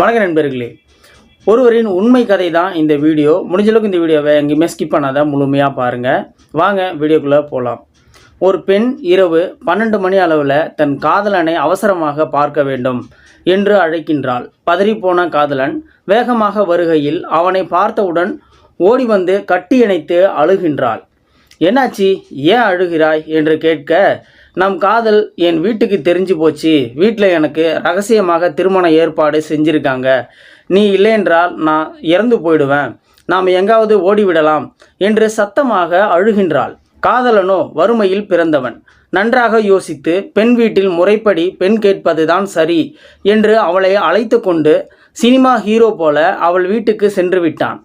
வணக்கம் நண்பர்களே, ஒருவரின் உண்மை கதை தான் இந்த வீடியோ. முடிஞ்சளவுக்கு இந்த வீடியோவை எங்கேயுமே ஸ்கிப் பண்ணாத முழுமையாக பாருங்கள். வாங்க வீடியோக்குள்ளே போகலாம். ஒரு பெண் இரவு 12 மணி அளவில் தன் காதலனை அவசரமாக பார்க்க வேண்டும் என்று அழைக்கின்றாள். பதறிப்போன காதலன் வேகமாக வருகையில் அவனை பார்த்தவுடன் ஓடி வந்து கட்டியணைத்து அழுகின்றாள். என்னாச்சு, ஏன் அழுகிறாய் என்று கேட்க, நம் காதல் என் வீட்டுக்கு தெரிஞ்சு போச்சு. வீட்டில் எனக்கு ரகசியமாக திருமண ஏற்பாடு செஞ்சுருக்காங்க. நீ இல்லையென்றால் நான் இறந்து போயிடுவேன். நாம் எங்காவது ஓடிவிடலாம் என்று சத்தமாக அழுகின்றாள். காதலனோ வறுமையில் பிறந்தவன். நன்றாக யோசித்து பெண் வீட்டில் முறைப்படி பெண் கேட்பதுதான் சரி என்று அவளை அழைத்து கொண்டு சினிமா ஹீரோ போல அவள் வீட்டுக்கு சென்று விட்டான்.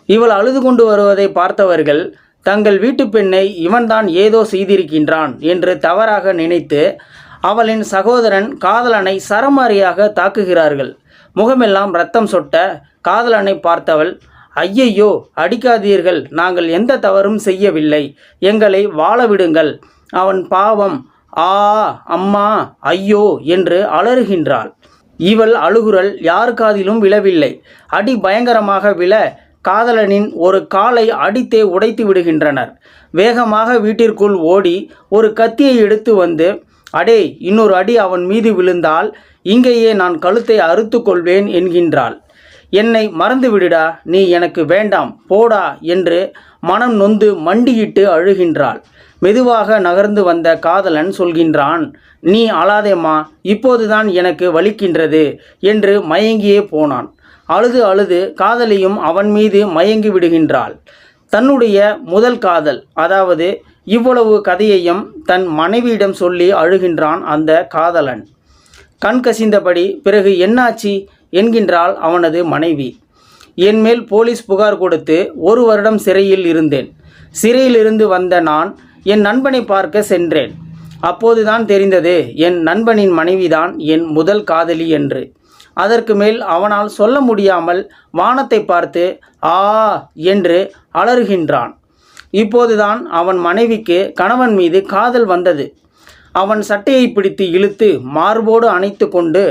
இவள் அழுது கொண்டு வருவதை பார்த்தவர்கள் தங்கள் வீட்டு பெண்ணை இவன்தான் ஏதோ செய்திருக்கின்றான் என்று தவறாக நினைத்து அவளின் சகோதரன் காதலனை சரமாரியாக தாக்குகிறார்கள். முகமெல்லாம் ரத்தம் சொட்ட காதலனை பார்த்தவள், ஐயையோ, அடிக்காதீர்கள், நாங்கள் எந்த தவறும் செய்யவில்லை, எங்களை வாழ விடுங்கள், அவன் பாவம், ஆ அம்மா, ஐயோ என்று அலறுகின்றாள். இவள் அழுகுரல் யார் காதிலும் விழவில்லை. அடி பயங்கரமாக விழ காதலனின் ஒரு காலை அடித்தே உடைத்து விடுகின்றனர். வேகமாக வீட்டிற்குள் ஓடி ஒரு கத்தியை எடுத்து வந்து, அடே, இன்னொரு அடி அவன் மீது விழுந்தால் இங்கேயே நான் கழுத்தை அறுத்து கொள்வேன் என்கின்றாள். என்னை மறந்து விடுடா, நீ எனக்கு வேண்டாம், போடா என்று மனம் நொந்து மண்டியிட்டு அழுகின்றாள். மெதுவாக நகர்ந்து வந்த காதலன் சொல்கின்றான், நீ அழாதேம்மா, இப்போதுதான் எனக்கு வலிக்கின்றது என்று மயங்கியே போனான். அழுது காதலியும் அவன் மீது மயங்கி விடுகின்றாள். தன்னுடைய முதல் காதல், அதாவது இவ்வளவு கதையையும் தன் மனைவியிடம் சொல்லி அழுகின்றான் அந்த காதலன். கண் கசிந்தபடி, பிறகு என்னாச்சு என்கின்றாள் அவனது மனைவி. என்மேல் போலீஸ் புகார் கொடுத்து 1 வருடம் சிறையில் இருந்தேன். சிறையிலிருந்து வந்த நான் என் நண்பனை பார்க்க சென்றேன். அப்போதுதான் தெரிந்தது என் நண்பனின் மனைவிதான் என் முதல் காதலி என்று. அதற்கு மேல் அவனால் சொல்ல முடியாமல் வானத்தை பார்த்து ஆ என்று அலறுகின்றான். இப்போதுதான் அவன் மனைவிக்கு கணவன் மீது காதல் வந்தது. அவன் சட்டையை பிடித்து இழுத்து மார்போடு அணைத்து கொண்டு,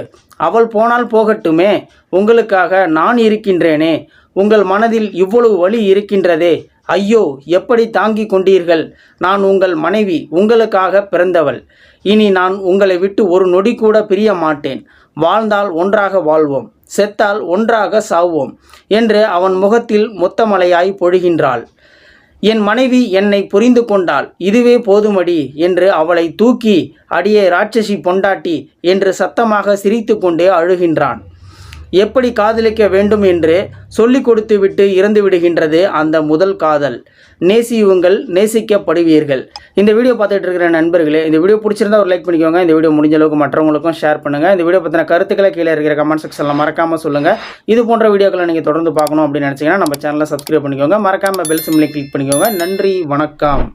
அவள் போனால் போகட்டுமே, உங்களுக்காக நான் இருக்கின்றேனே, உங்கள் மனதில் இவ்வளவு வலி இருக்கின்றதே, ஐயோ, எப்படி தாங்கிக் கொண்டீர்கள், நான் உங்கள் மனைவி, உங்களுக்காக பிறந்தவள், இனி நான் உங்களை விட்டு ஒரு நொடி கூட பிரிய மாட்டேன், வாழ்ந்தால் ஒன்றாக வாழ்வோம், செத்தால் ஒன்றாக சாவோம் என்று அவன் முகத்தில் மொத்தமலையாய் பொழிகின்றாள். என் மனைவி என்னை புரிந்து கொண்டாள், இதுவே போதுமடி என்று அவளை தூக்கி, அடியே ராட்சசி பொண்டாட்டி என்று சத்தமாக சிரித்து கொண்டே அழுகின்றான். எப்படி காதலிக்க வேண்டும் என்று சொல்லிக் கொடுத்து விட்டு இறந்து விடுகின்றது அந்த முதல் காதல். நேசியுங்கள், நேசிக்கப்படுவீர்கள். இந்த வீடியோ பார்த்துட்டு இருக்கிற நண்பர்களே, இந்த வீடியோ பிடிச்சிருந்தா ஒரு லைக் பண்ணிக்கோங்க. இந்த வீடியோ முடிஞ்ச அளவுக்கு மற்றவங்களுக்கும் ஷேர் பண்ணுங்கள். இந்த வீடியோ பற்றின கருத்துக்களை கீழே இருக்கிற கமெண்ட் செக்ஷனில் மறக்காமல் சொல்லுங்கள். இது போன்ற வீடியோக்களை நீங்கள் தொடர்ந்து பார்க்கணும் அப்படின்னு நினச்சிங்கன்னா நம்ம சேனலை சப்ஸ்கிரைப் பண்ணிக்கோங்க. மறக்காமல் பெல் சிம்லை கிளிக் பண்ணிக்கோங்க. நன்றி, வணக்கம்.